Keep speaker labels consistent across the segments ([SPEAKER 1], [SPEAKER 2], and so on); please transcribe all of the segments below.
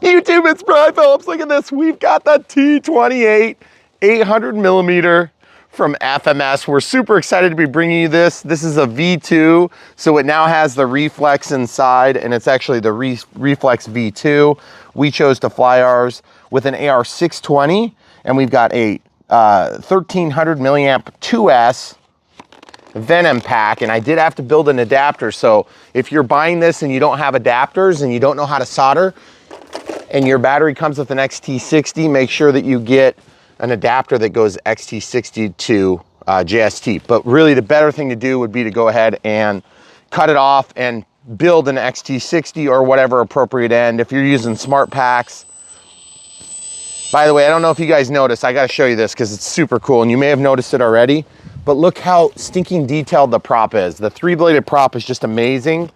[SPEAKER 1] YouTube, it's Brian Phillips. Look at this. We've got the T-28 800 millimeter from FMS. We're super excited to be bringing you this. This is a V2, so it now has the reflex inside, and it's actually the reflex V2. We chose to fly ours with an AR620, and we've got a 1300 milliamp 2S Venom pack, and I did have to build an adapter. So if you're buying this and you don't have adapters and you don't know how to solder, and your battery comes with an XT60, make sure that you get an adapter that goes XT60 to JST. But really the better thing to do would be to go ahead and cut it off and build an XT60 or whatever appropriate end if you're using smart packs. By the way, I don't know if you guys noticed, I gotta show you this because it's super cool, and you may have noticed it already, but look how stinking detailed the prop is. The 3-bladed prop is just amazing.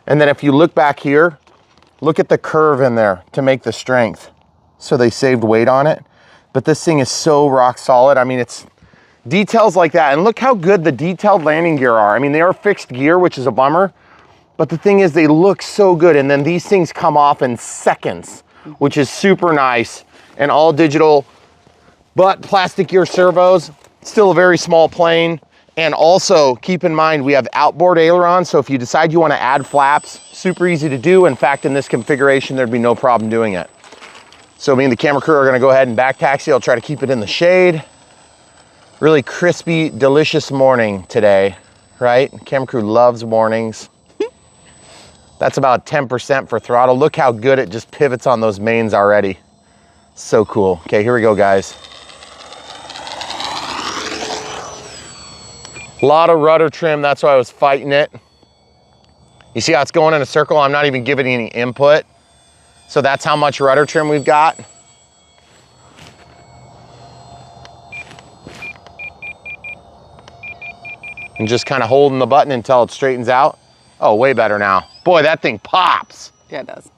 [SPEAKER 1] And then if you look back here, look at the curve in there to make the strength. So they saved weight on it. But this thing is so rock solid. I mean, it's details like that. And look how good the detailed landing gear are. I mean, they are fixed gear, which is a bummer. But the thing is, they look so good. And then these things come off in seconds, which is super nice. And all digital, but plastic gear servos. Still a very small plane. And also keep in mind, we have outboard ailerons. So if you decide you want to add flaps, super easy to do. In fact, in this configuration, there'd be no problem doing it. So me and the camera crew are going to go ahead and back taxi. I'll try to keep it in the shade. Really crispy, delicious morning today, right? Camera crew loves mornings. That's about 10% for throttle. Look how good it just pivots on those mains already. So cool. Okay, here we go, guys. A lot of rudder trim, that's why I was fighting it. You see how it's going in a circle? I'm not even giving any input. So that's how much rudder trim we've got. And just kind of holding the button until it straightens out. Oh, way better now. Boy, that thing pops.
[SPEAKER 2] Yeah, it does.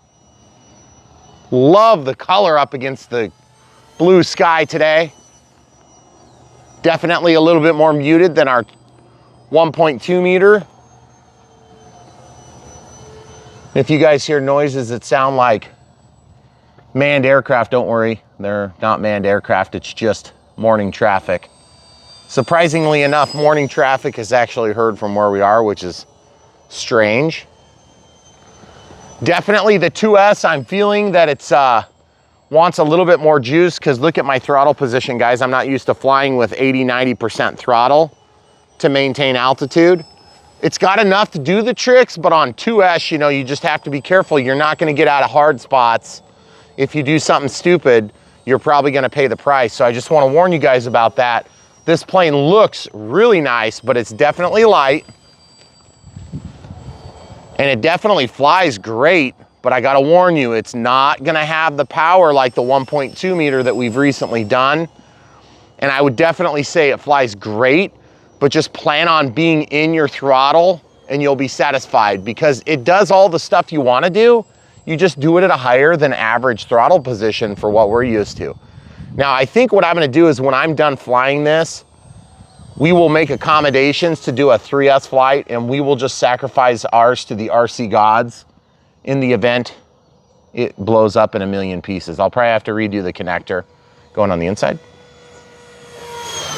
[SPEAKER 1] Love the color up against the blue sky today. Definitely a little bit more muted than our 1.2 meter. If you guys hear noises that sound like manned aircraft, don't worry, they're not manned aircraft, it's just morning traffic. Surprisingly enough, morning traffic is actually heard from where we are, which is strange. Definitely the 2S, I'm feeling that it's wants a little bit more juice, because look at my throttle position, guys. I'm not used to flying with 80-90% throttle to maintain altitude. It's got enough to do the tricks, but on 2S, you know, you just have to be careful. You're not gonna get out of hard spots. If you do something stupid, you're probably gonna pay the price. So I just wanna warn you guys about that. This plane looks really nice, but it's definitely light. And it definitely flies great, but I gotta warn you, it's not gonna have the power like the 1.2 meter that we've recently done. And I would definitely say it flies great, but just plan on being in your throttle and you'll be satisfied, because it does all the stuff you wanna do. You just do it at a higher than average throttle position for what we're used to. Now, I think what I'm gonna do is when I'm done flying this, we will make accommodations to do a 3S flight, and we will just sacrifice ours to the RC gods in the event it blows up in a million pieces. I'll probably have to redo the connector going on the inside.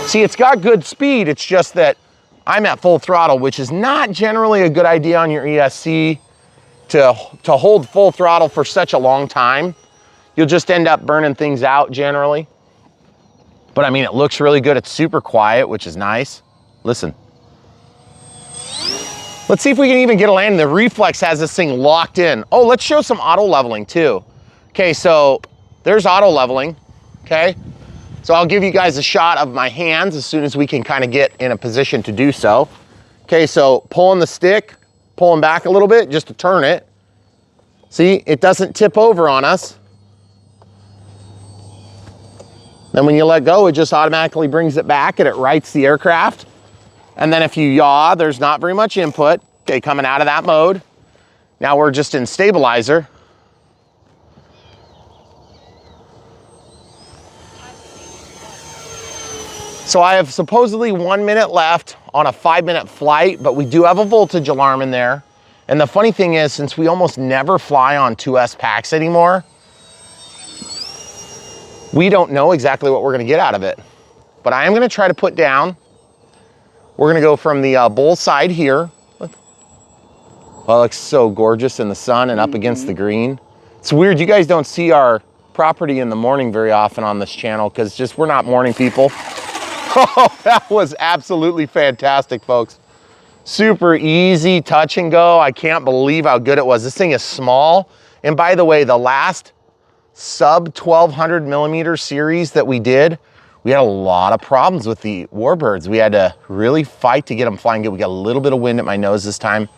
[SPEAKER 1] See, it's got good speed. It's just that I'm at full throttle, which is not generally a good idea on your ESC to hold full throttle for such a long time. You'll just end up burning things out generally. But I mean, it looks really good. It's super quiet, which is nice. Listen. Let's see if we can even get a landing. The reflex has this thing locked in. Oh, let's show some auto leveling too. Okay, so there's auto leveling, okay? So I'll give you guys a shot of my hands as soon as we can kind of get in a position to do so. Okay, so pulling the stick, pulling back a little bit just to turn it. See, it doesn't tip over on us. Then when you let go, it just automatically brings it back and it rights the aircraft. And then if you yaw, there's not very much input. Okay, coming out of that mode. Now we're just in stabilizer. So I have supposedly 1 minute left on a 5-minute flight, but we do have a voltage alarm in there. And the funny thing is, since we almost never fly on 2S packs anymore, We don't know exactly what we're gonna get out of it, but I am gonna try to put down. We're gonna go from the bull side here. Oh, it looks so gorgeous in the sun and up against the green. It's weird, you guys don't see our property in the morning very often on this channel because just we're not morning people. Oh, that was absolutely fantastic, folks. Super easy touch and go. I can't believe how good it was. This thing is small. And by the way, the last sub 1200 millimeter series that we did, we had a lot of problems with the warbirds. We had to really fight to get them flying good. We got a little bit of wind at my nose this time.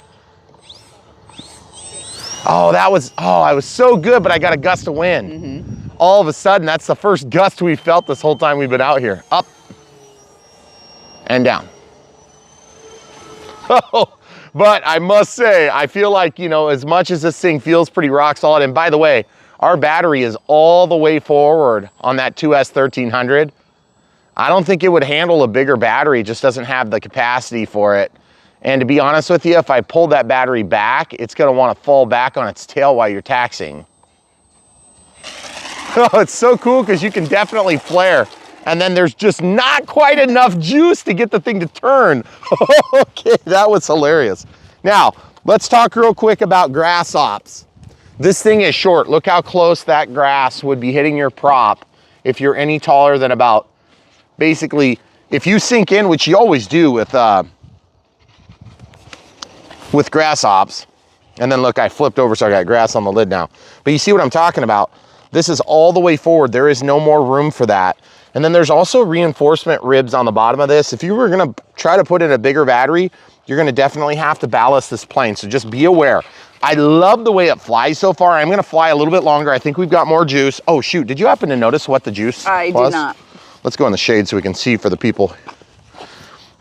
[SPEAKER 1] Oh, I was so good, but I got a gust of wind. All of a sudden, that's the first gust we felt this whole time we've been out here. Up and down. Oh, but I must say, I feel like, you know, as much as this thing feels pretty rock solid, and by the way, our battery is all the way forward on that 2S 1300. I don't think it would handle a bigger battery. It just doesn't have the capacity for it. And to be honest with you, if I pull that battery back, it's gonna wanna fall back on its tail while you're taxiing. Oh, it's so cool because you can definitely flare. And then there's just not quite enough juice to get the thing to turn. Okay, that was hilarious. Now, let's talk real quick about grass ops. This thing is short. Look how close that grass would be hitting your prop if you're any taller than about, basically, if you sink in, which you always do with grass ops, and then look, I flipped over so I got grass on the lid now. But you see what I'm talking about? This is all the way forward. There is no more room for that. And then there's also reinforcement ribs on the bottom of this. If you were gonna try to put in a bigger battery, you're gonna definitely have to ballast this plane, so just be aware. I love the way it flies so far. I'm gonna fly a little bit longer. I think we've got more juice. Oh shoot, did you happen to notice what the juice was?
[SPEAKER 2] I did not.
[SPEAKER 1] Let's go in the shade so we can see for the people.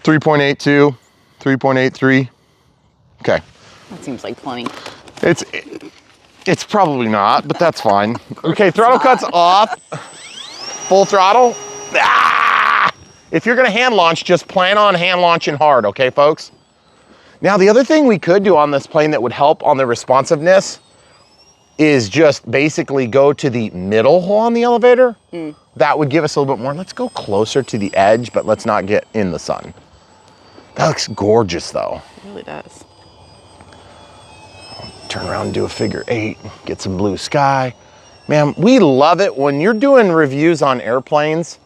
[SPEAKER 1] 3.82, 3.83. Okay.
[SPEAKER 2] That seems like plenty.
[SPEAKER 1] It's probably not, but that's fine. Okay, throttle cuts off. Full throttle. Ah! If you're gonna hand launch, just plan on hand launching hard, okay, folks? Now, the other thing we could do on this plane that would help on the responsiveness is just basically go to the middle hole on the elevator. That would give us a little bit more. Let's go closer to the edge, but let's not get in the sun. That looks gorgeous, though.
[SPEAKER 2] It really does.
[SPEAKER 1] Turn around and do a figure 8, get some blue sky. Man, we love it when you're doing reviews on airplanes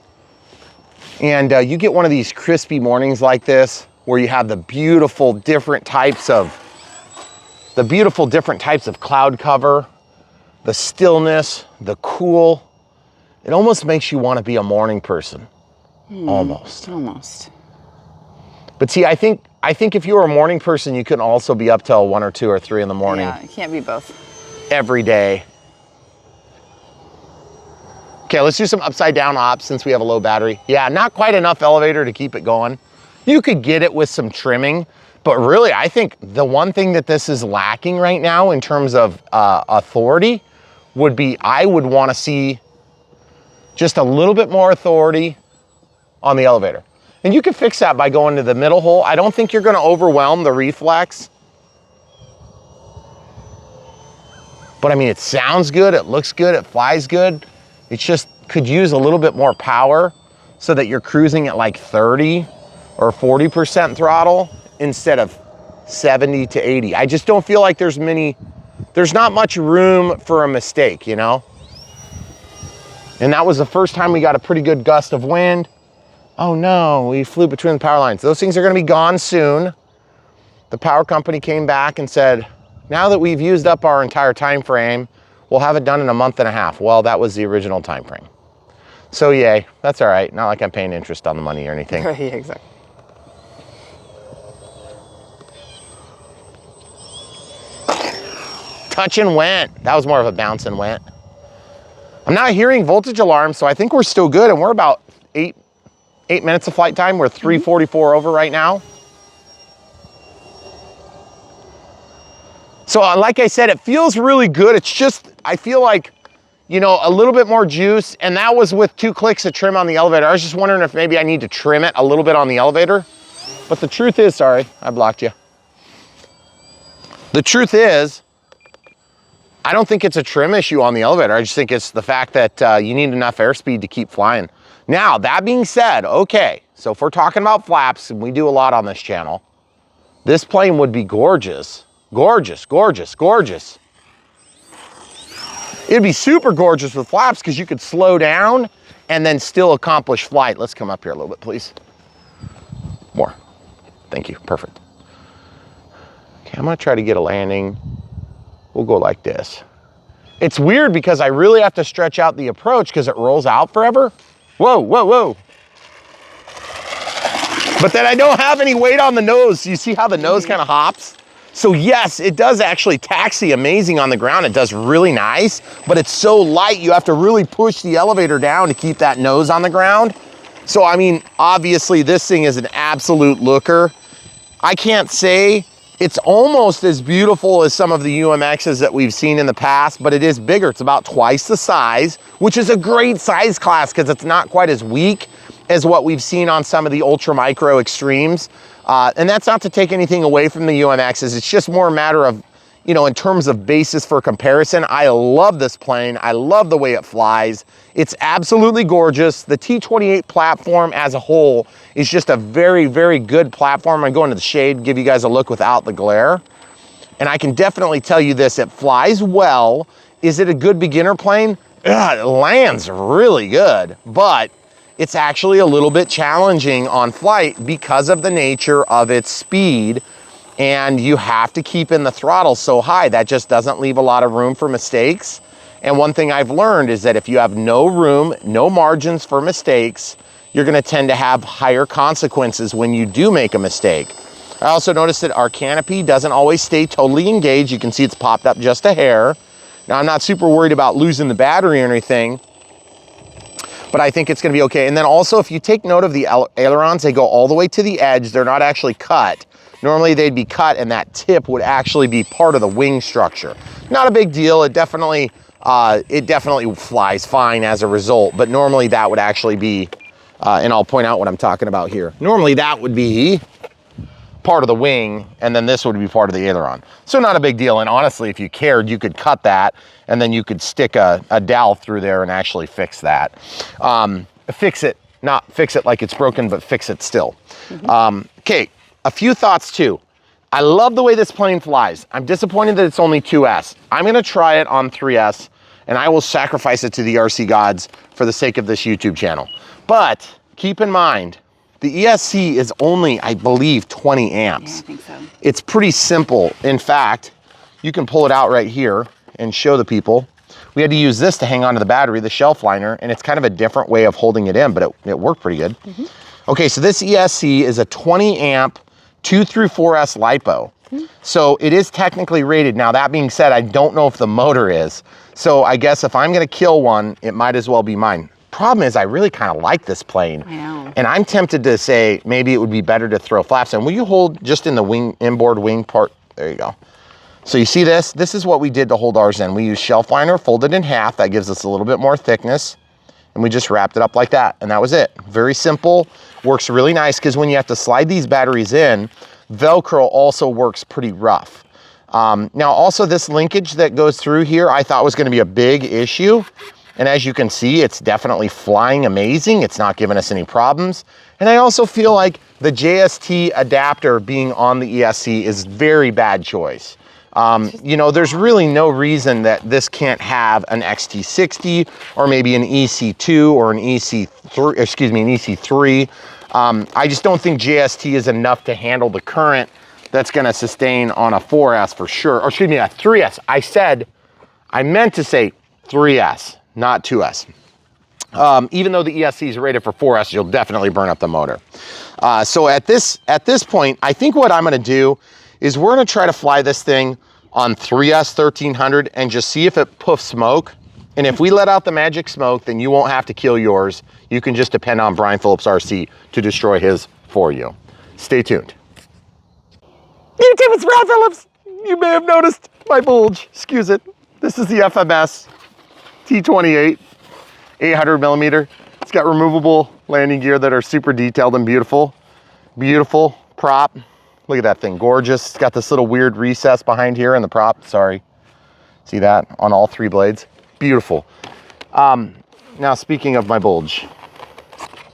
[SPEAKER 1] and you get one of these crispy mornings like this where you have the beautiful different types of cloud cover, the stillness, the cool. It almost makes you want to be a morning person. Almost. But see, I think if you were a morning person, you can also be up till 1 or 2 or 3 in the morning.
[SPEAKER 2] Yeah, it can't be both.
[SPEAKER 1] Every day. Okay, let's do some upside down ops since we have a low battery. Yeah, not quite enough elevator to keep it going. You could get it with some trimming, but really I think the one thing that this is lacking right now in terms of authority would be, I would want to see just a little bit more authority on the elevator. And you can fix that by going to the middle hole. I don't think you're gonna overwhelm the reflex. But I mean, it sounds good, it looks good, it flies good. It just could use a little bit more power so that you're cruising at like 30 or 40% throttle instead of 70 to 80. I just don't feel like there's not much room for a mistake, you know? And that was the first time we got a pretty good gust of wind. Oh no, we flew between the power lines. Those things are gonna be gone soon. The power company came back and said, now that we've used up our entire time frame, we'll have it done in a month and a half. Well, that was the original time frame. So yay, that's all right. Not like I'm paying interest on the money or anything.
[SPEAKER 2] Yeah, exactly.
[SPEAKER 1] Touch and went. That was more of a bounce and went. I'm not hearing voltage alarms, so I think we're still good, and we're about 8 minutes of flight time. We're 3:44 over right now. So like I said, it feels really good. It's just, I feel like, you know, a little bit more juice, and that was with 2 clicks of trim on the elevator. I was just wondering if maybe I need to trim it a little bit on the elevator. But the truth is, sorry, I blocked you. The truth is, I don't think it's a trim issue on the elevator. I just think it's the fact that you need enough airspeed to keep flying. Now, that being said, okay, so if we're talking about flaps, and we do a lot on this channel, this plane would be gorgeous. Gorgeous, gorgeous, gorgeous. It'd be super gorgeous with flaps because you could slow down and then still accomplish flight. Let's come up here a little bit, please. More. Thank you, perfect. Okay, I'm gonna try to get a landing. We'll go like this. It's weird because I really have to stretch out the approach because it rolls out forever. Whoa, whoa, whoa. But then I don't have any weight on the nose. You see how the nose kind of hops? So yes, it does actually taxi amazing on the ground. It does really nice, but it's so light, you have to really push the elevator down to keep that nose on the ground. So I mean, obviously this thing is an absolute looker. I can't say it's almost as beautiful as some of the UMXs that we've seen in the past, but it is bigger. It's about twice the size, which is a great size class because it's not quite as weak as what we've seen on some of the ultra micro extremes. And that's not to take anything away from the UMXs. It's just more a matter of, you know, in terms of basis for comparison. I love this plane. I love the way it flies. It's absolutely gorgeous. The T-28 platform as a whole is just a very, very good platform. I'm going to the shade, give you guys a look without the glare. And I can definitely tell you this, it flies well. Is it a good beginner plane? It lands really good, but it's actually a little bit challenging on flight because of the nature of its speed, and you have to keep in the throttle so high. That just doesn't leave a lot of room for mistakes. And one thing I've learned is that if you have no room, no margins for mistakes, you're gonna tend to have higher consequences when you do make a mistake. I also noticed that our canopy doesn't always stay totally engaged. You can see it's popped up just a hair. Now, I'm not super worried about losing the battery or anything, but I think it's gonna be okay. And then also, if you take note of the ailerons, they go all the way to the edge. They're not actually cut. Normally they'd be cut and that tip would actually be part of the wing structure. Not a big deal. It definitely flies fine as a result, but normally that would actually be, and I'll point out what I'm talking about here. Normally that would be part of the wing, and then this would be part of the aileron. So not a big deal, and honestly, if you cared, you could cut that, and then you could stick a dowel through there and actually fix that. Fix it, not fix it like it's broken, but fix it still. Okay, a few thoughts too. I love the way this plane flies. I'm disappointed that it's only 2S. I'm gonna try it on 3S, and I will sacrifice it to the RC gods for the sake of this YouTube channel. But keep in mind, the ESC is only, I believe, 20 amps.
[SPEAKER 2] Yeah, I think so.
[SPEAKER 1] It's pretty simple. In fact, you can pull it out right here and show the people. We had to use this to hang onto the battery, the shelf liner, and it's kind of a different way of holding it in, but it worked pretty good. Okay, so this ESC is a 20 amp 2 through 4S LiPo. So it is technically rated. Now, that being said, I don't know if the motor is. So I guess if I'm gonna kill one, it might as well be mine. Problem is, I really kind of like this plane.
[SPEAKER 2] I know.
[SPEAKER 1] And I'm tempted to say, maybe it would be better to throw flaps in. Will you hold just in the wing, inboard wing part? There you go. So you see this? This is what we did to hold ours in. We used shelf liner, folded in half. That gives us a little bit more thickness. And we just wrapped it up like that. And that was it. Very simple, works really nice because when you have to slide these batteries in, Velcro also works pretty rough. Now also this linkage that goes through here, I thought was gonna be a big issue. And as you can see, it's definitely flying amazing. It's not giving us any problems. And I also feel like the JST adapter being on the ESC is very bad choice. You know, there's really no reason that this can't have an XT60 or maybe an EC2 or an EC3, excuse me, an EC3. I just don't think JST is enough to handle the current that's gonna sustain on a 4S for sure, or excuse me, a 3S. I meant to say 3S, not 2S. Even though the ESC is rated for 4S, you'll definitely burn up the motor. So at this point, I think what I'm gonna do is we're gonna try to fly this thing on 3S 1300 and just see if it puffs smoke. And if we let out the magic smoke, then you won't have to kill yours. You can just depend on Brian Phillips RC to destroy his for you. Stay tuned. YouTube, it's Brian Phillips. You may have noticed my bulge, excuse it. This is the FMS T-28, 800 millimeter. It's got removable landing gear that are super detailed and beautiful. Beautiful prop. Look at that thing, gorgeous. It's got this little weird recess behind here in the prop, sorry. See that on all 3 blades? Beautiful. Now speaking of my bulge,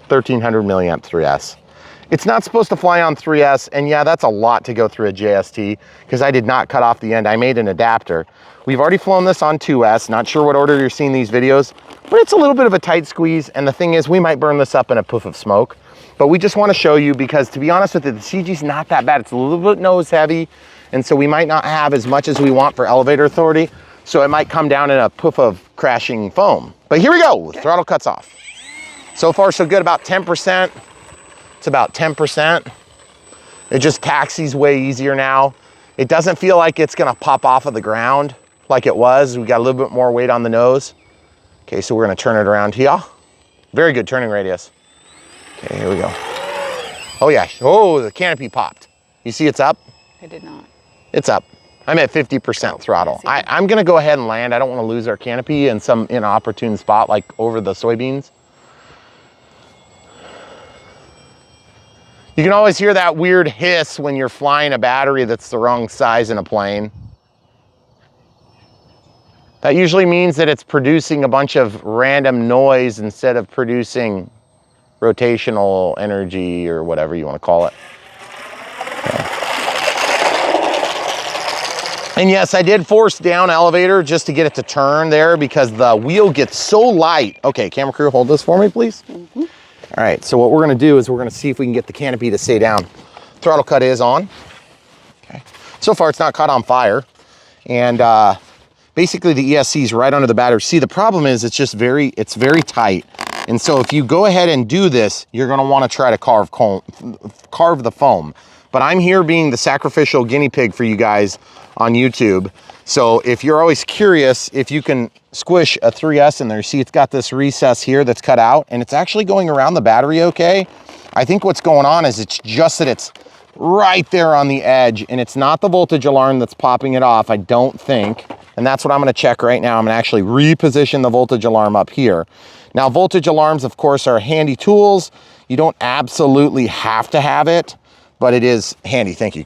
[SPEAKER 1] 1300 milliamp 3S. It's not supposed to fly on 3S, and yeah, that's a lot to go through a JST because I did not cut off the end. I made an adapter. We've already flown this on 2S. Not sure what order you're seeing these videos, but it's a little bit of a tight squeeze. And the thing is, we might burn this up in a puff of smoke, but we just want to show you because, to be honest with you, the CG's not that bad. It's a little bit nose heavy, and so we might not have as much as we want for elevator authority. So it might come down in a puff of crashing foam. But here we go, okay. Throttle cuts off. So far so good, about 10%. It's about 10%. It just taxis way easier now. It doesn't feel like it's gonna pop off of the ground like it was. We got a little bit more weight on the nose. Okay, so we're gonna turn it around here. Very good turning radius. Okay, here we go. Oh yeah, oh, the canopy popped. You see it's up?
[SPEAKER 2] I did not.
[SPEAKER 1] It's up. I'm at 50% throttle. I'm gonna go ahead and land. I don't wanna lose our canopy in some inopportune spot like over the soybeans. You can always hear that weird hiss when you're flying a battery that's the wrong size in a plane. That usually means that it's producing a bunch of random noise instead of producing rotational energy or whatever you wanna call it. Okay. And yes, I did force down elevator just to get it to turn there because the wheel gets so light. Okay, camera crew, hold this for me, please. Mm-hmm. All right, so what we're gonna do is we're gonna see if we can get the canopy to stay down. Throttle cut is on. Okay. So far, it's not caught on fire. And basically the ESC is right under the battery. See, the problem is it's very tight. And so if you go ahead and do this, you're gonna wanna try to carve the foam. But I'm here being the sacrificial guinea pig for you guys on YouTube. So if you're always curious if you can squish a 3S in there, see it's got this recess here that's cut out and it's actually going around the battery okay. I think what's going on is it's just that it's right there on the edge and it's not the voltage alarm that's popping it off, I don't think. And that's what I'm gonna check right now. I'm gonna actually reposition the voltage alarm up here. Now voltage alarms, of course, are handy tools. You don't absolutely have to have it, but it is handy, thank you.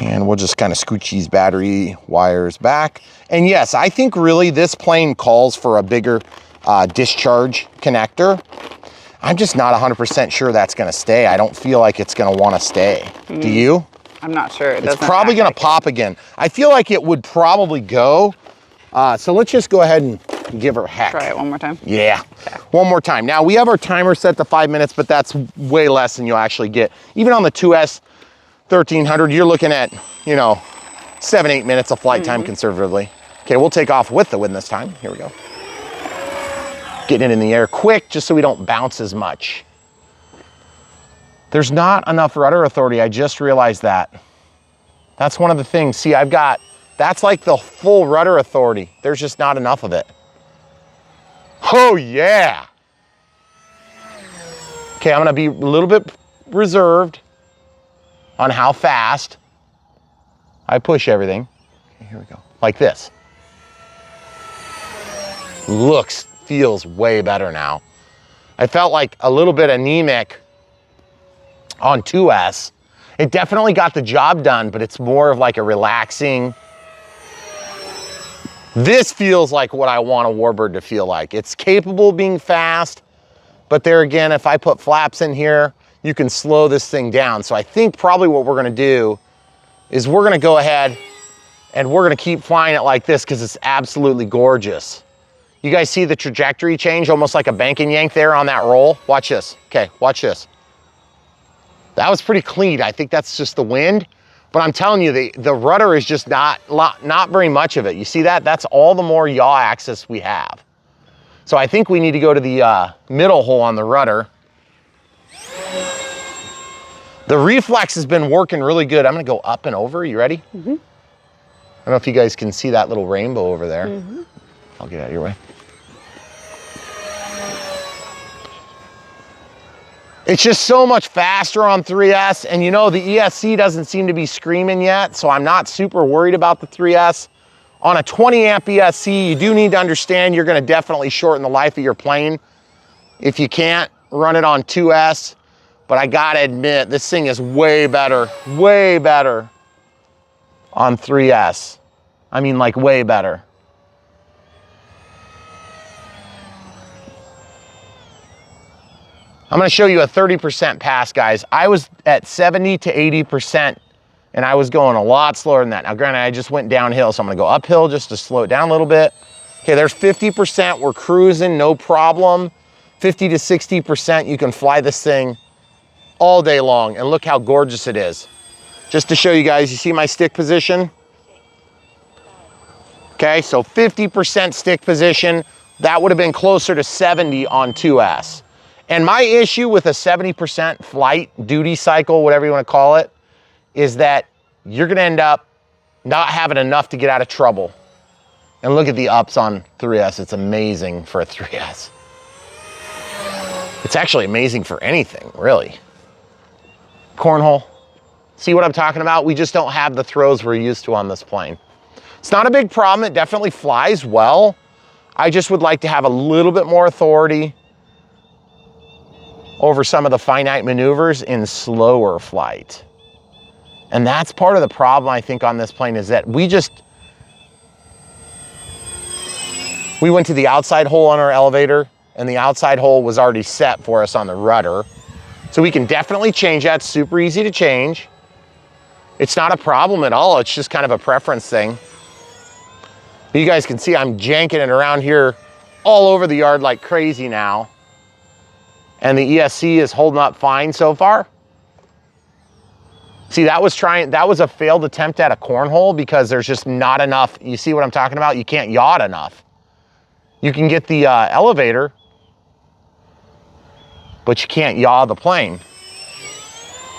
[SPEAKER 1] And we'll just kind of scooch these battery wires back. And yes, I think really this plane calls for a bigger discharge connector. I'm just not 100% sure that's gonna stay. I don't feel like it's gonna wanna stay. Do you?
[SPEAKER 2] I'm not sure.
[SPEAKER 1] It's probably gonna pop again. I feel like it would probably go. So let's just go ahead and give her a heck.
[SPEAKER 2] Try it one more time?
[SPEAKER 1] Yeah, okay. One more time. Now we have our timer set to 5 minutes, but that's way less than you'll actually get. Even on the 2S 1300, you're looking at, 7-8 minutes of flight time conservatively. Okay, we'll take off with the wind this time. Here we go. Getting it in the air quick, just so we don't bounce as much. There's not enough rudder authority, I just realized that. That's one of the things. See, that's like the full rudder authority. There's just not enough of it. Oh yeah. Okay, I'm gonna be a little bit reserved on how fast I push everything. Okay, here we go, like this. Feels way better now. I felt like a little bit anemic on 2S. It definitely got the job done, but it's more of like a relaxing. This feels like what I want a Warbird to feel like. It's capable of being fast, but there again, if I put flaps in here, you can slow this thing down. So I think probably what we're gonna do is we're gonna go ahead and we're gonna keep flying it like this because it's absolutely gorgeous. You guys see the trajectory change, almost like a bank and yank there on that roll? Watch this, okay, watch this. That was pretty clean. I think that's just the wind, but I'm telling you, the rudder is just not very much of it. You see that? That's all the more yaw axis we have. So I think we need to go to the middle hole on the rudder. The reflex has been working really good. I'm gonna go up and over, you ready? I don't know if you guys can see that little rainbow over there. I'll get out of your way. It's just so much faster on 3S, and the ESC doesn't seem to be screaming yet, so I'm not super worried about the 3S. On a 20 amp ESC, you do need to understand you're gonna definitely shorten the life of your plane if you can't run it on 2S, but I gotta admit, this thing is way better on 3S. I mean, like way better. I'm gonna show you a 30% pass, guys. I was at 70 to 80%, and I was going a lot slower than that. Now, granted, I just went downhill, so I'm gonna go uphill just to slow it down a little bit. Okay, there's 50%, we're cruising, no problem. 50 to 60%, you can fly this thing all day long, and look how gorgeous it is. Just to show you guys, you see my stick position? Okay, so 50% stick position. That would have been closer to 70 on 2S. And my issue with a 70% flight duty cycle, whatever you want to call it, is that you're going to end up not having enough to get out of trouble. And look at the ups on 3S. It's amazing for a 3S. It's actually amazing for anything, really. Cornhole. See what I'm talking about? We just don't have the throws we're used to on this plane. It's not a big problem. It definitely flies well. I just would like to have a little bit more authority over some of the finite maneuvers in slower flight. And that's part of the problem, I think, on this plane is that we went to the outside hole on our elevator, and the outside hole was already set for us on the rudder. So we can definitely change that. It's super easy to change. It's not a problem at all. It's just kind of a preference thing. But you guys can see I'm janking it around here all over the yard like crazy now. And the ESC is holding up fine so far. See, that was a failed attempt at a cornhole because there's just not enough. You see what I'm talking about? You can't yaw it enough. You can get the elevator, but you can't yaw the plane.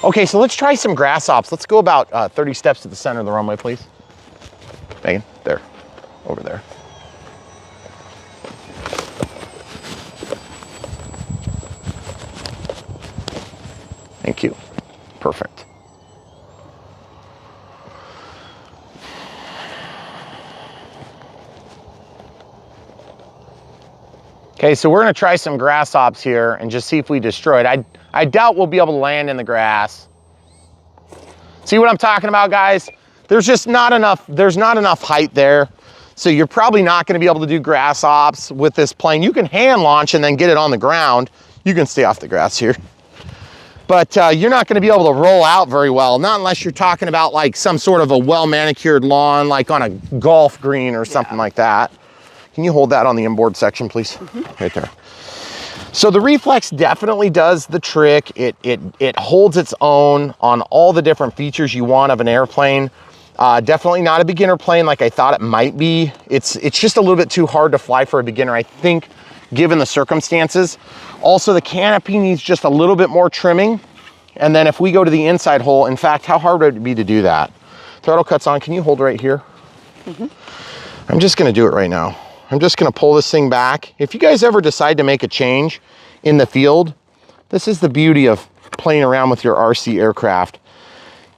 [SPEAKER 1] Okay, so let's try some grass ops. Let's go about 30 steps to the center of the runway, please. Megan, there, over there. Thank you. Perfect. Okay, so we're gonna try some grass ops here and just see if we destroy it. I doubt we'll be able to land in the grass. See what I'm talking about, guys? There's not enough height there. So you're probably not gonna be able to do grass ops with this plane. You can hand launch and then get it on the ground. You can stay off the grass here. But you're not gonna be able to roll out very well, not unless you're talking about like some sort of a well-manicured lawn, like on a golf green or something like that. Can you hold that on the inboard section, please? Mm-hmm. Right there. So the reflex definitely does the trick. It holds its own on all the different features you want of an airplane. Definitely not a beginner plane like I thought it might be. It's just a little bit too hard to fly for a beginner, I think, given the circumstances. Also, the canopy needs just a little bit more trimming. And then if we go to the inside hole, in fact, how hard would it be to do that? Throttle cuts on. Can you hold right here? Mm-hmm. I'm just gonna do it right now. I'm just gonna pull this thing back. If you guys ever decide to make a change in the field, this is the beauty of playing around with your RC aircraft.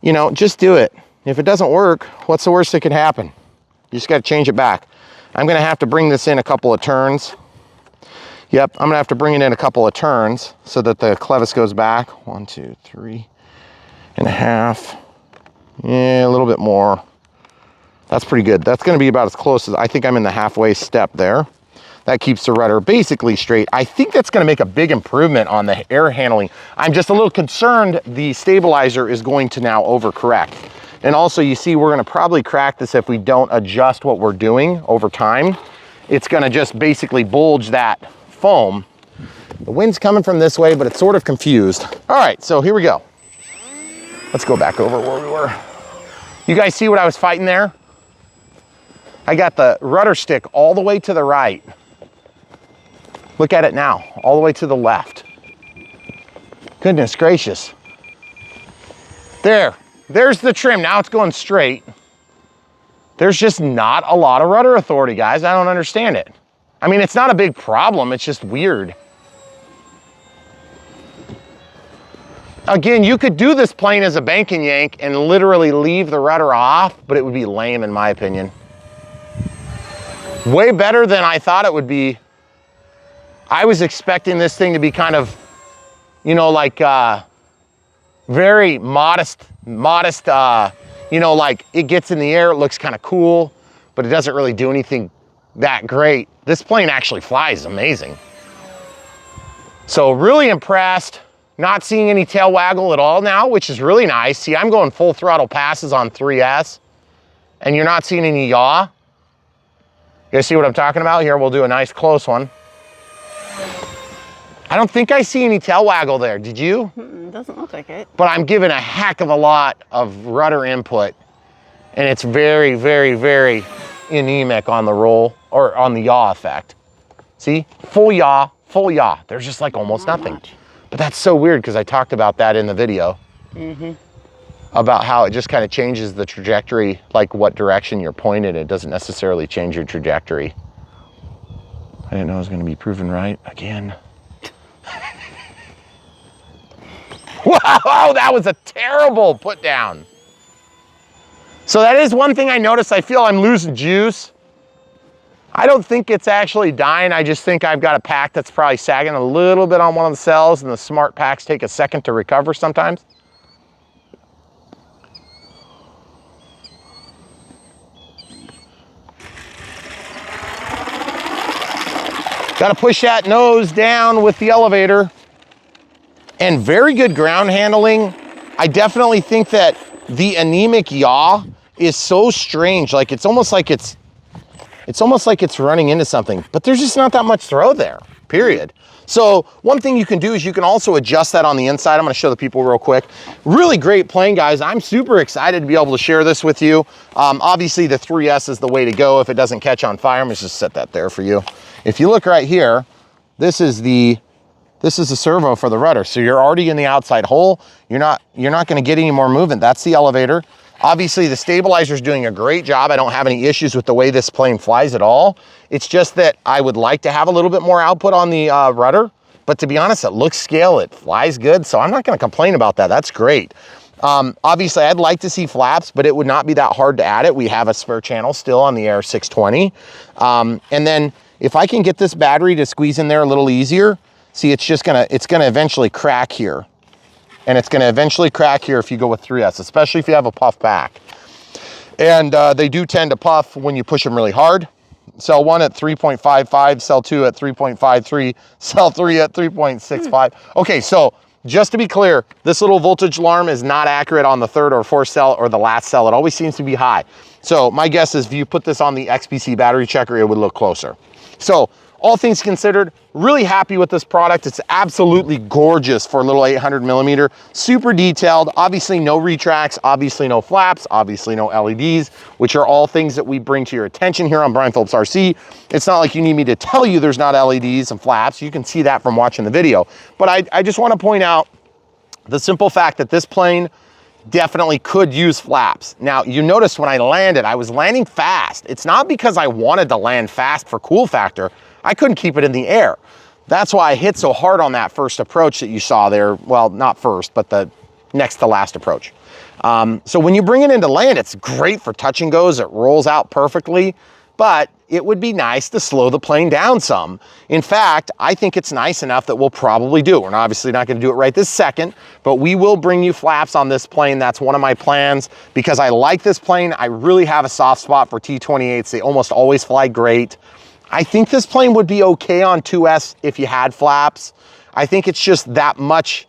[SPEAKER 1] You know, just do it. If it doesn't work, what's the worst that could happen? You just gotta change it back. I'm gonna have to bring this in a couple of turns. Yep, I'm gonna have to bring it in a couple of turns so that the clevis goes back. 1, 2, 3.5. Yeah, a little bit more. That's pretty good. That's gonna be about as close as, I think I'm in the halfway step there. That keeps the rudder basically straight. I think that's gonna make a big improvement on the air handling. I'm just a little concerned the stabilizer is going to now overcorrect. And also you see we're gonna probably crack this if we don't adjust what we're doing over time. It's gonna just basically bulge that foam. The wind's coming from this way, but it's sort of confused. All right, so here we go. Let's go back over where we were. You guys see what I was fighting there? I got the rudder stick all the way to the right. Look at it now, all the way to the left. Goodness gracious. There's the trim. Now it's going straight. There's just not a lot of rudder authority, guys. I don't understand it. I mean, it's not a big problem. It's just weird. Again, you could do this plane as a bank and yank and literally leave the rudder off, but it would be lame in my opinion. Way better than I thought it would be. I was expecting this thing to be kind of, you know, like very modest, you know, like it gets in the air, it looks kind of cool. but it doesn't really do anything that great. This plane actually flies amazing. So really impressed. Not seeing any tail waggle at all now, which is really nice. See, I'm going full throttle passes on 3S, and you're not seeing any yaw. You guys see what I'm talking about? Here, we'll do a nice close one. I don't think I see any tail waggle there. Did you?
[SPEAKER 2] It doesn't look like it.
[SPEAKER 1] But I'm giving a heck of a lot of rudder input, and it's very, very, very anemic on the roll, or on the yaw effect. See, full yaw, full yaw. There's just like almost nothing.
[SPEAKER 2] Much.
[SPEAKER 1] But that's so weird because I talked about that in the video. About how it just kind of changes the trajectory, like what direction you're pointed. It doesn't necessarily change your trajectory. I didn't know I was going to be proven right again. Wow, that was a terrible put down. So that is one thing I noticed. I feel I'm losing juice. I don't think it's actually dying. I just think I've got a pack that's probably sagging a little bit on one of the cells, and the smart packs take a second to recover sometimes. Got to push that nose down with the elevator. And very good ground handling. I definitely think that the anemic yaw is so strange. Like it's almost like it's running into something, but there's just not that much throw there, period. So one thing you can do is you can also adjust that on the inside. I'm gonna show the people real quick. Really great plane, guys. I'm super excited to be able to share this with you. Obviously the 3S is the way to go if it doesn't catch on fire. I'm gonna just set that there for you. If you look right here, this is the servo for the rudder. So you're already in the outside hole. You're not gonna get any more movement. That's the elevator. Obviously the stabilizer's doing a great job. I don't have any issues with the way this plane flies at all. It's just that I would like to have a little bit more output on the rudder, but to be honest, it looks scale, it flies good, so I'm not gonna complain about that. That's great. Obviously I'd like to see flaps, but it would not be that hard to add it. We have a spare channel still on the Air 620. And then if I can get this battery to squeeze in there a little easier, see, it's gonna eventually crack here. And it's gonna eventually crack here if you go with 3S, especially if you have a puff pack. And they do tend to puff when you push them really hard. Cell 1 at 3.55, cell 2 at 3.53, cell 3 at 3.65. Okay, so just to be clear, this little voltage alarm is not accurate on the third or fourth cell or the last cell. It always seems to be high. So my guess is if you put this on the XPC battery checker, it would look closer. So all things considered, really happy with this product. It's absolutely gorgeous for a little 800 millimeter, super detailed, obviously no retracts, obviously no flaps, obviously no LEDs, which are all things that we bring to your attention here on Brian Phillips RC. It's not like you need me to tell you there's not LEDs and flaps. You can see that from watching the video. But I just want to point out the simple fact that this plane definitely could use flaps. Now, you noticed when I landed, I was landing fast. It's not because I wanted to land fast for cool factor. I couldn't keep it in the air. That's why I hit so hard on that first approach that you saw there. Well, not first, but the next to last approach. So when you bring it into land, it's great for touch and goes. It rolls out perfectly, but it would be nice to slow the plane down some. In fact, I think it's nice enough that we'll probably do it. We're obviously not gonna do it right this second, but we will bring you flaps on this plane. That's one of my plans because I like this plane. I really have a soft spot for T-28s. They almost always fly great. I think this plane would be okay on 2S if you had flaps. I think it's just that much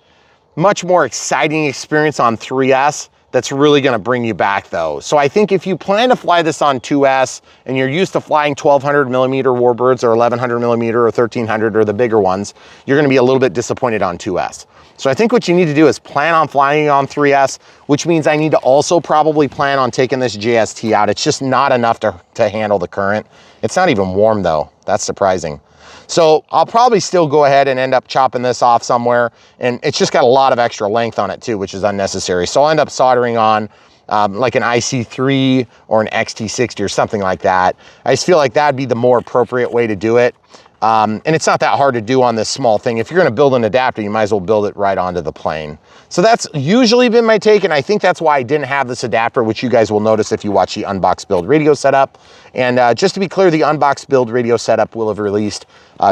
[SPEAKER 1] more exciting experience on 3S that's really gonna bring you back though. So I think if you plan to fly this on 2S and you're used to flying 1200 millimeter warbirds or 1100 millimeter or 1300 or the bigger ones, you're gonna be a little bit disappointed on 2S. So I think what you need to do is plan on flying on 3S, which means I need to also probably plan on taking this JST out. It's just not enough to handle the current. It's not even warm though, that's surprising. So I'll probably still go ahead and end up chopping this off somewhere, and it's just got a lot of extra length on it too, which is unnecessary. So I'll end up soldering on like an IC3 or an XT60 or something like that. I just feel like that'd be the more appropriate way to do it. And it's not that hard to do on this small thing. If you're gonna build an adapter, you might as well build it right onto the plane. So that's usually been my take, and I think that's why I didn't have this adapter, which you guys will notice if you watch the Unbox Build radio setup. And just to be clear, the Unbox Build radio setup will have released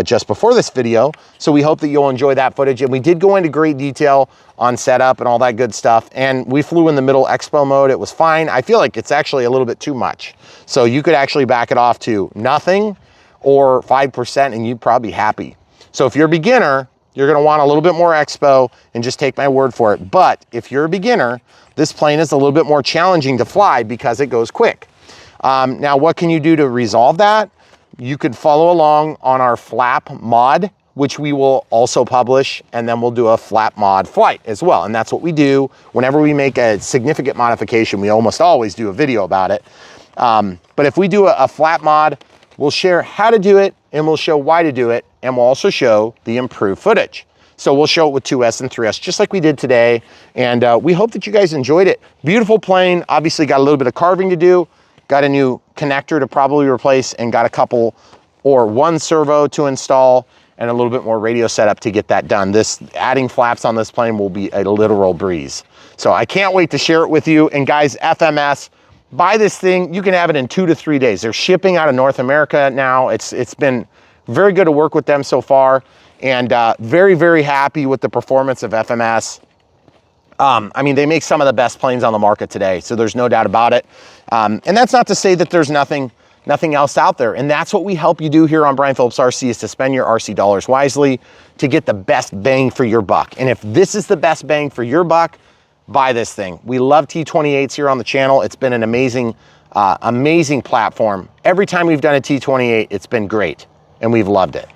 [SPEAKER 1] just before this video. So we hope that you'll enjoy that footage. And we did go into great detail on setup and all that good stuff. And we flew in the middle expo mode. It was fine. I feel like it's actually a little bit too much. So you could actually back it off to nothing or 5% and you'd probably be happy. So if you're a beginner, you're gonna want a little bit more expo and just take my word for it. But if you're a beginner, this plane is a little bit more challenging to fly because it goes quick. Now, what can you do to resolve that? You could follow along on our flap mod, which we will also publish, and then we'll do a flap mod flight as well. And that's what we do. Whenever we make a significant modification, we almost always do a video about it. But if we do a flap mod, we'll share how to do it, and we'll show why to do it, and we'll also show the improved footage. So we'll show it with 2S and 3S, just like we did today. And we hope that you guys enjoyed it. Beautiful plane, obviously got a little bit of carving to do, got a new connector to probably replace, and got a couple or one servo to install, and a little bit more radio setup to get that done. Adding flaps on this plane will be a literal breeze. So I can't wait to share it with you. And guys, FMS, buy this thing. You can have it in 2 to 3 days. They're shipping out of North America now. It's been very good to work with them so far, and very, very happy with the performance of FMS. I mean, they make some of the best planes on the market today, so there's no doubt about it. And that's not to say that there's nothing else out there. And that's what we help you do here on Brian Phillips RC, is to spend your RC dollars wisely to get the best bang for your buck. And if this is the best bang for your buck, buy this thing. We love T-28s here on the channel. It's been an amazing, amazing platform. Every time we've done a T-28, it's been great, and we've loved it.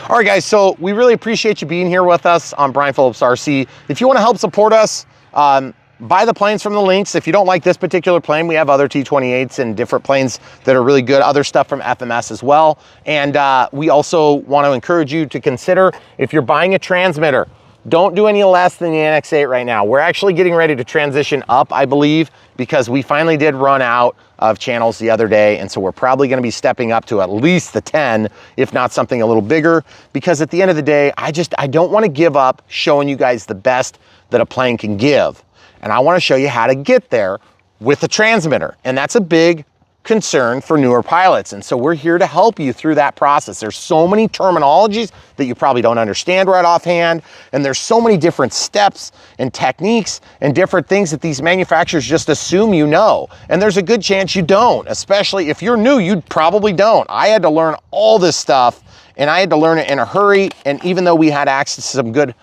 [SPEAKER 1] All right, guys, so we really appreciate you being here with us on Brian Phillips RC. If you want to help support us, buy the planes from the links. If you don't like this particular plane, we have other T-28s and different planes that are really good, other stuff from FMS as well. And we also want to encourage you to consider, if you're buying a transmitter, don't do any less than the NX8 right now. We're actually getting ready to transition up, I believe, because we finally did run out of channels the other day. And so we're probably going to be stepping up to at least the 10, if not something a little bigger, because at the end of the day, I don't want to give up showing you guys the best that a plane can give. And I want to show you how to get there with the transmitter. And that's a big concern for newer pilots. And so we're here to help you through that process. There's so many terminologies that you probably don't understand right offhand. And there's so many different steps and techniques and different things that these manufacturers just assume you know. And there's a good chance you don't, especially if you're new, you probably don't. I had to learn all this stuff, and I had to learn it in a hurry. And even though we had access to some good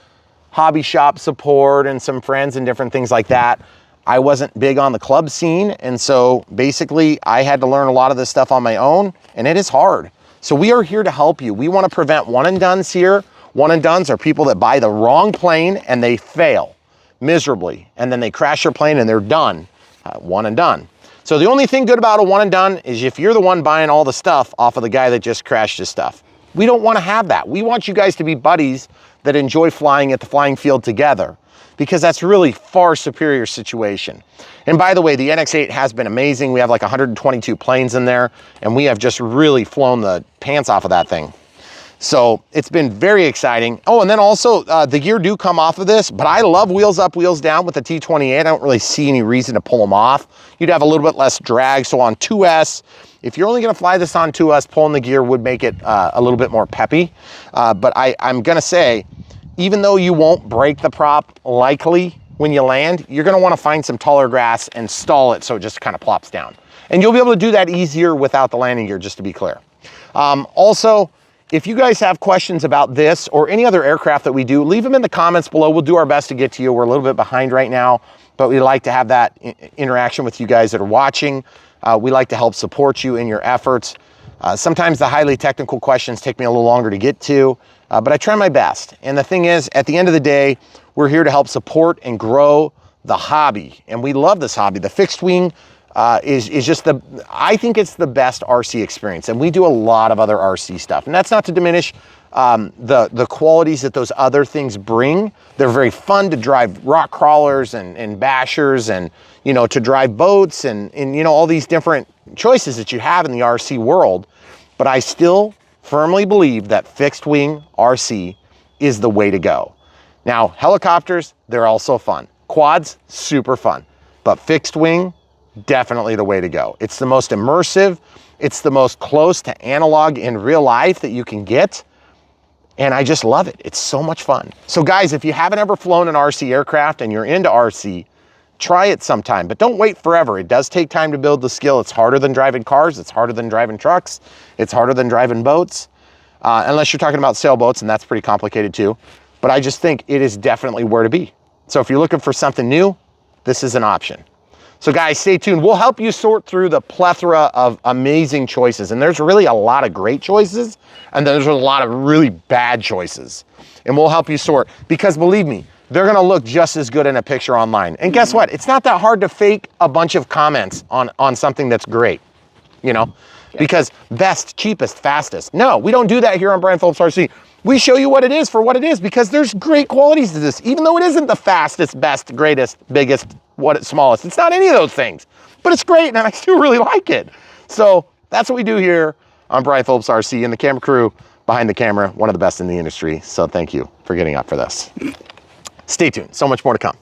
[SPEAKER 1] hobby shop support and some friends and different things like that, I wasn't big on the club scene. And so basically I had to learn a lot of this stuff on my own, and it is hard. So we are here to help you. We want to prevent one and dones here. One and dones are people that buy the wrong plane and they fail miserably, and then they crash their plane and they're done, one and done. So the only thing good about a one and done is if you're the one buying all the stuff off of the guy that just crashed his stuff. We don't want to have that. We want you guys to be buddies that enjoy flying at the flying field together, because that's really far superior situation. And by the way, the NX8 has been amazing. We have like 122 planes in there, and we have just really flown the pants off of that thing. So it's been very exciting. Oh, and then also the gear do come off of this, but I love wheels up, wheels down with the T-28. I don't really see any reason to pull them off. You'd have a little bit less drag. So on 2S, if you're only gonna fly this on 2S, pulling the gear would make it a little bit more peppy. But I'm gonna say, even though you won't break the prop likely when you land, you're gonna wanna find some taller grass and stall it so it just kind of plops down. And you'll be able to do that easier without the landing gear, just to be clear. Also, if you guys have questions about this or any other aircraft that we do, leave them in the comments below. We'll do our best to get to you. We're a little bit behind right now, but we like to have that interaction with you guys that are watching. We like to help support you in your efforts. Sometimes the highly technical questions take me a little longer to get to, but I try my best. And the thing is, at the end of the day, we're here to help support and grow the hobby. And we love this hobby. The fixed wing is just I think it's the best RC experience. And we do a lot of other RC stuff. And that's not to diminish the qualities that those other things bring. They're very fun to drive rock crawlers and bashers, and, you know, to drive boats and, you know, all these different choices that you have in the RC world. But I still firmly believe that fixed wing RC is the way to go. Now, helicopters, they're also fun. Quads, super fun. But fixed wing, definitely the way to go. It's the most immersive. It's the most close to analog in real life that you can get. And I just love it. It's so much fun. So guys, if you haven't ever flown an RC aircraft and you're into RC, try it sometime, but don't wait forever. It does take time to build the skill. It's harder than driving cars. It's harder than driving trucks. It's harder than driving boats, unless you're talking about sailboats, and that's pretty complicated too. But I just think it is definitely where to be. So if you're looking for something new, this is an option. So guys, stay tuned. We'll help you sort through the plethora of amazing choices. And there's really a lot of great choices, and there's a lot of really bad choices. And we'll help you sort, because believe me, they're gonna look just as good in a picture online. And guess what? It's not that hard to fake a bunch of comments on something that's great, you know? Yeah. Because best, cheapest, fastest. No, we don't do that here on Brian Phillips RC. We show you what it is for what it is, because there's great qualities to this, even though it isn't the fastest, best, greatest, biggest, smallest. It's not any of those things, but it's great, and I still really like it. So that's what we do here on Brian Phillips RC, and the camera crew behind the camera, one of the best in the industry. So thank you for getting up for this. Stay tuned, so much more to come.